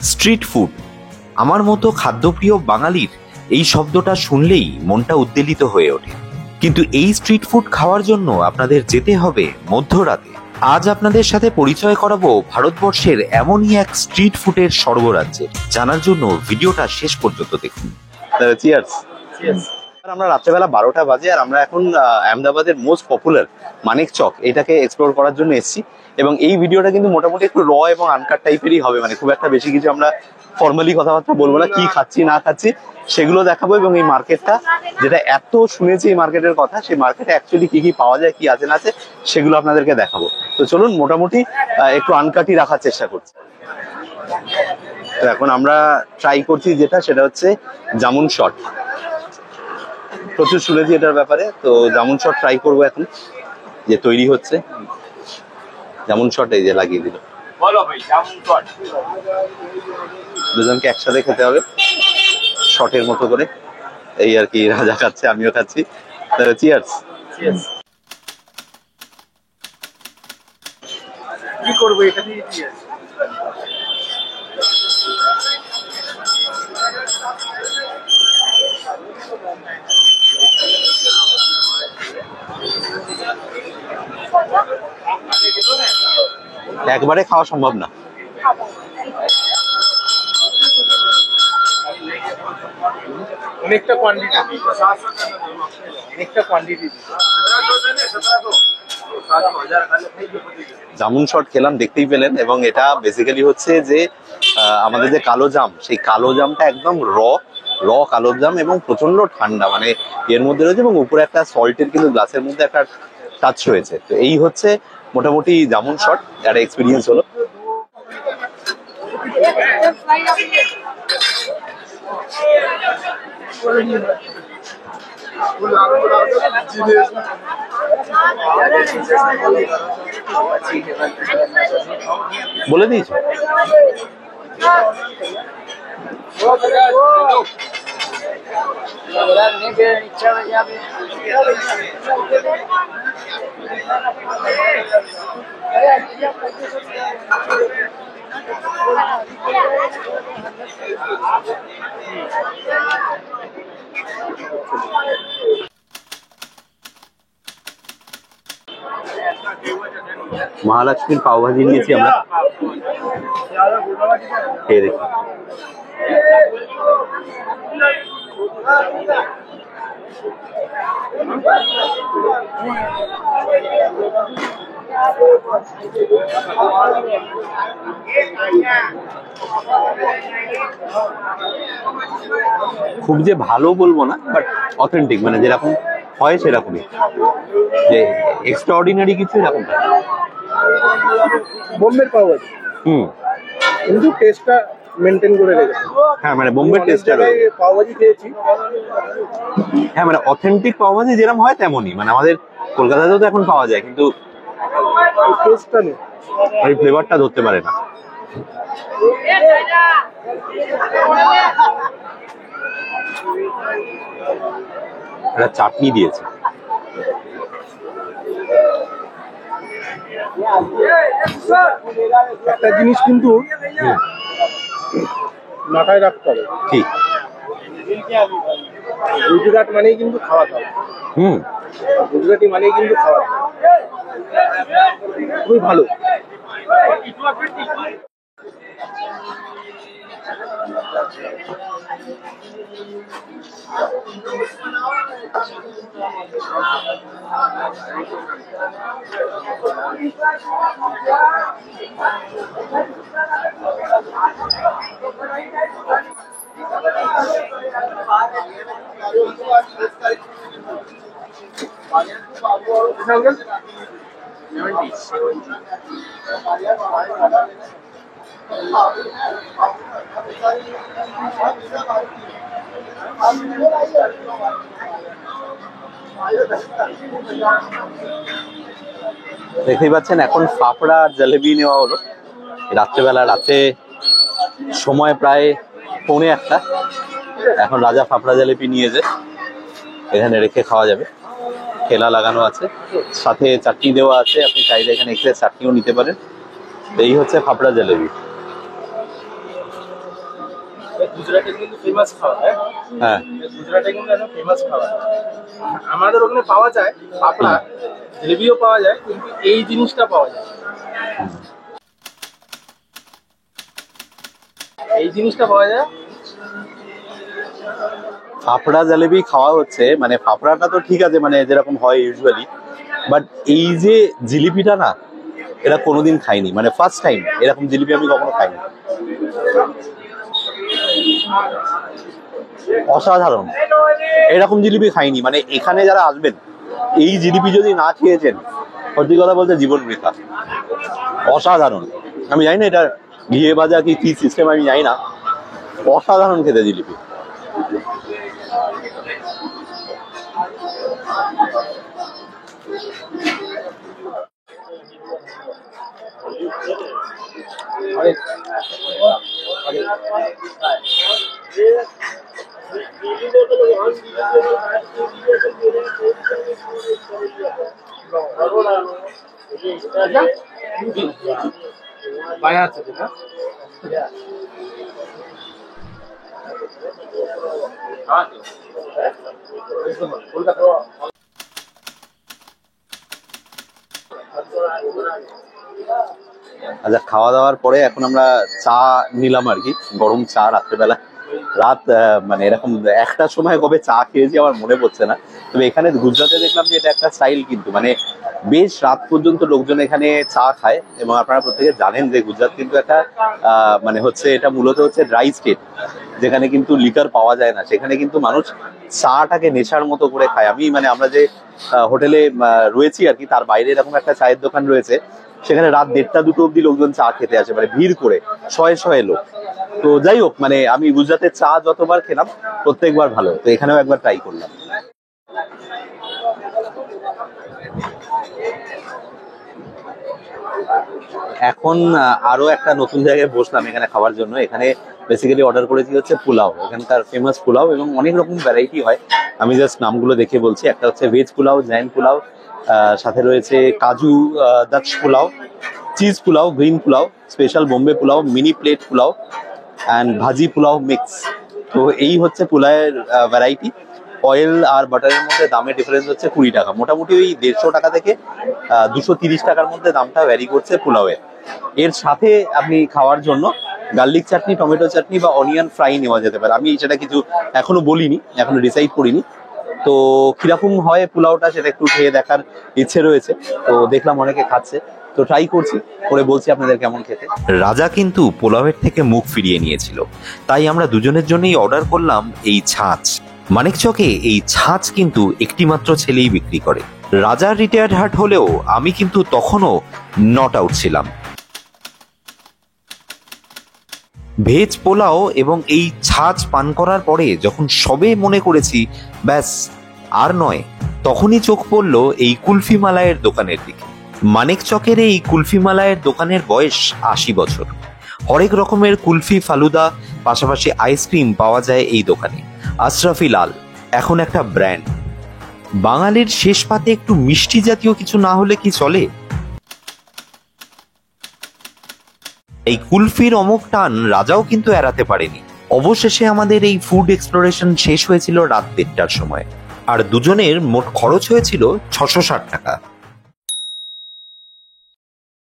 Street food আমার মতো খাদ্যপ্রিয় বাঙালির এই শব্দটা শুনলেই মনটা উদ্বেলিত হয়ে ওঠে। কিন্তু এই স্ট্রিট ফুড খাওয়ার জন্য আপনাদের যেতে হবে মধ্যরাতে। আজ আপনাদের সাথে পরিচয় করাবো ভারতবর্ষের এমনই এক স্ট্রিট ফুডের স্বর্গরাজ্যে। জানার জন্য ভিডিওটা শেষ পর্যন্ত দেখুন। চিয়ার্স। আমরা রাত্রেবেলা 12টা বাজে আর আমরা এখন আহমেদাবাদের মোস্ট পপুলার মানিক চক এটাকে এক্সপ্লোর করার জন্য এসেছি। এবং এই ভিডিওটা কিন্তু মোটামুটি একটু র এবং আনকাট টাইপেরই হবে, মানে খুব একটা বেশি কিছু আমরা ফর্মালি কথাবার্তা বলবো না, কি খাচ্ছি না খাচ্ছি সেগুলো দেখাবো। এবং এই মার্কেটটা যেটা এত শুনেছি এই মার্কেটের কথা, সেই মার্কেটে অ্যাকচুয়ালি কি কি পাওয়া যায়, কি আছে না আছে সেগুলো আপনাদেরকে দেখাবো। তো চলুন মোটামুটি একটু আনকাটই রাখার চেষ্টা করছি। তো এখন আমরা ট্রাই করছি যেটা, সেটা হচ্ছে জামুন শট। প্রচুর শুনেছি এটার ব্যাপারে, তো জামুন শট ট্রাই করবো এখন, যে তৈরি হচ্ছে জামুন শট। এই যে লাগিয়ে দিল, দুজনকে একসাথে খেতে হবে শটের মতো করে, এই আর কি। রাজা খাচ্ছে, আমিও খাচ্ছি। চিয়ার্স। কি করবো এটা দিয়ে? একবারে খাওয়া সম্ভব না। অনেকটা কোয়ান্টিটি জামুন শট খেলাম, দেখতেই পেলেন। এবং এটা বেসিক্যালি হচ্ছে যে আমাদের যে কালো জাম, সেই কালো জামটা একদম র কালো জাম এবং প্রচন্ড ঠান্ডা, মানে এর মধ্যে রয়েছে। এবং উপরে একটা সল্টের কিন্তু গ্লাসের মধ্যে একটা টাচ রয়েছে। তো এই হচ্ছে মোটামুটি জামুন শট, একটা এক্সপিরিয়েন্স হলো। বলে দিয়েছি। মহালক্ষ্মীর পাওভাজি নিয়েছি আমরা, খেয়ে দেখি। খুব যে ভালো বলবো না, বাট অথেন্টিক, মানে যেরকম হয় সেরকমই, যে এক্সট্রাঅর্ডিনারি কিছু এরকম। বোম্বের পাওভাজি, কিন্তু টেস্টটা মেনটেন করে রেখেছে। হ্যাঁ, মানে বোম্বের টেস্টটা পাওভাজি খেয়েছি। হ্যাঁ, মানে অথেন্টিক পাওভাজি যেরকম হয় তেমনই, মানে আমাদের কলকাতাতেও তো এখন পাওয়া যায়, কিন্তু টেস্টটা নেই, ওই ফ্লেভারটা ধরতে পারে না। একটা চাটনি দিয়েছে। একটা জিনিস কিন্তু মাথায় রাখতে হবে, কি? গুজরাট মানেই কিন্তু খাওয়া দাওয়া। গুজরাটি মানেই কিন্তু খাওয়া দাওয়া খুবই ভালো। দেখতেই পাচ্ছেন এখন ফাফড়া আর জলেবি নেওয়া হলো রাত্রেবেলা। রাতে সময় প্রায় 1:45। এখন রাজা ফাফড়া জলেবি নিয়ে যে এখানে রেখে খাওয়া যাবে। ঠেলা লাগানো আছে, সাথে চাটনি দেওয়া আছে, আপনি চাইলে এখানে এক্সট্রা চাটনিও নিতে পারেন। এই হচ্ছে ফাফড়া জলেবি। গুজরাটে কিন্তু ফেমাস খাবার, হ্যাঁ হ্যাঁ গুজরাটে কিন্তু একটা ফেমাস খাবার। আমাদের ওখানে পাওয়া যায় পাপড়া, জিলিপিও পাওয়া যায়, কিন্তু এই জিনিসটা পাওয়া যায় না। এই জিনিসটা পাওয়া যায়। ফাফড়া জালেবি খাওয়া হচ্ছে, মানে ফাফড়াটা তো ঠিক আছে, মানে যেরকম হয় ইউজুয়ালি, বাট এই যে জিলিপিটা না, এটা কোনোদিন খাইনি, মানে ফার্স্ট টাইম এরকম জিলিপি আমি কখনো খাইনি। অসাধারণ, এরকম জিলিপি খাইনি। মানে এখানে যারা আসবেন এই জিলিপি যদি না খেয়েছেন, সত্যি কথা বলতে জীবন বৃথা। অসাধারণ। আমি জানি না এটা ঘিয়ে ভাজা কি কি সিস্টেম আমি জানি না, অসাধারণ খেতে জিলিপি। বায়া আছে যেটা কলকাতা। আচ্ছা, খাওয়া দাওয়ার পরে এখন আমরা চা নিলাম আর কি, গরম চা রাত্রেবেলা। রাত মানে এরকম একটার সময় কবে চা খেয়েছি আমার মনে পড়ছে না। তবে এখানে গুজরাটে দেখলাম যে এটা একটা স্টাইল, কিন্তু মানে বেশ রাত পর্যন্ত লোকজন এখানে চা খায়। এবং আপনারা প্রত্যেকে জানেন যে গুজরাট কিন্তু একটা মানে হচ্ছে এটা মূলত হচ্ছে ড্রাই স্টেট, যেখানে কিন্তু লিকার পাওয়া যায় না। সেখানে কিন্তু মানুষ চাটাকে নেশার মতো করে খায়। আমি মানে আমরা যে হোটেলে রয়েছি আর কি, তার বাইরে এরকম একটা চায়ের দোকান রয়েছে, সেখানে রাত 1টা-2টো অব্দি লোকজন চা খেতে আসে, মানে ভিড় করে শয়ে শয়ে লোক। তো যাই হোক, মানে আমি গুজরাটের চা যতবার খেলাম প্রত্যেকবার ভালো, তো এখানেও একবার ট্রাই করলাম। এখন আরো একটা নতুন জায়গায় বসলাম এখানে খাওয়ার জন্য। এখানে বেসিক্যালি অর্ডার করেছি হচ্ছে পোলাও, এখানকার ফেমাস পোলাও, এবং অনেক রকম ভ্যারাইটি হয়। আমি জাস্ট নামগুলো দেখে বলছি। একটা হচ্ছে ভেজ পোলাও, জৈন পোলাও, সাথে রয়েছে কাজু দাচ পোলাও, চিজ পোলাও, গ্রিন পোলাও, স্পেশাল বোম্বে পোলাও, মিনি প্লেট পোলাও অ্যান্ড ভাজি পোলাও মিক্স। তো এই হচ্ছে পোলাওয়ের ভ্যারাইটি। অয়েল আর বাটারের মধ্যে দামের ডিফারেন্স হচ্ছে 20 টাকা। মোটামুটি ওই 150 টাকা থেকে 230 টাকার মধ্যে দামটা ভ্যারি করছে পোলাওয়ের। এর সাথে আপনি খাওয়ার জন্য গার্লিক চাটনি, টমেটো চাটনি বা অনিয়ন ফ্রাই নেওয়া যেতে পারে। আমি সেটা কিছু এখনো বলিনি, এখনো ডিসাইড করিনি। তো কিরকম হয় পোলাওটা সেটা একটু খেয়ে দেখার ইচ্ছে রয়েছে। তো দেখলাম অনেকে খাচ্ছে, তো ট্রাই করছি, করে বলছি আপনাদের কেমন খেতে। রাজা কিন্তু পোলাওয়ের থেকে মুখ ফিরিয়ে নিয়েছিল, তাই আমরা দুজনের জন্যই অর্ডার করলাম এই ছাঁচ। মানিকচকে এই ছাঁচ কিন্তু একটি মাত্র ছেলেই বিক্রি করে। রাজার রিটায়ার্ড হার্ট হলেও আমি কিন্তু তখনও নট আউট ছিলাম। ভেজ পোলাও এবং এই ছাঁচ পান করার পরে যখন সবে মনে করেছি ব্যাস আর নয়, তখনই চোখ পড়ল এই কুলফি মালাইয়ের দোকানের দিকে। মানিকচকের এই কুলফি মালাইয়ের দোকানের বয়স 80 বছর। হরেক রকমের কুলফি, ফালুদা, পাশাপাশি আইসক্রিম পাওয়া যায় এই দোকানে। আশরাফি লাল এখন একটা ব্র্যান্ড। বাঙালির শেষ পাতে একটু মিষ্টি জাতীয় কিছু না হলে কি চলে? এই কুলফির অমোঘ টান রাজাও কিন্তু এড়াতে পারেনি। অবশেষে আমাদের এই ফুড এক্সপ্লোরেশন শেষ হয়েছিল রাত 1টার সময়, আর দুজনের মোট খরচ হয়েছিল 660 টাকা।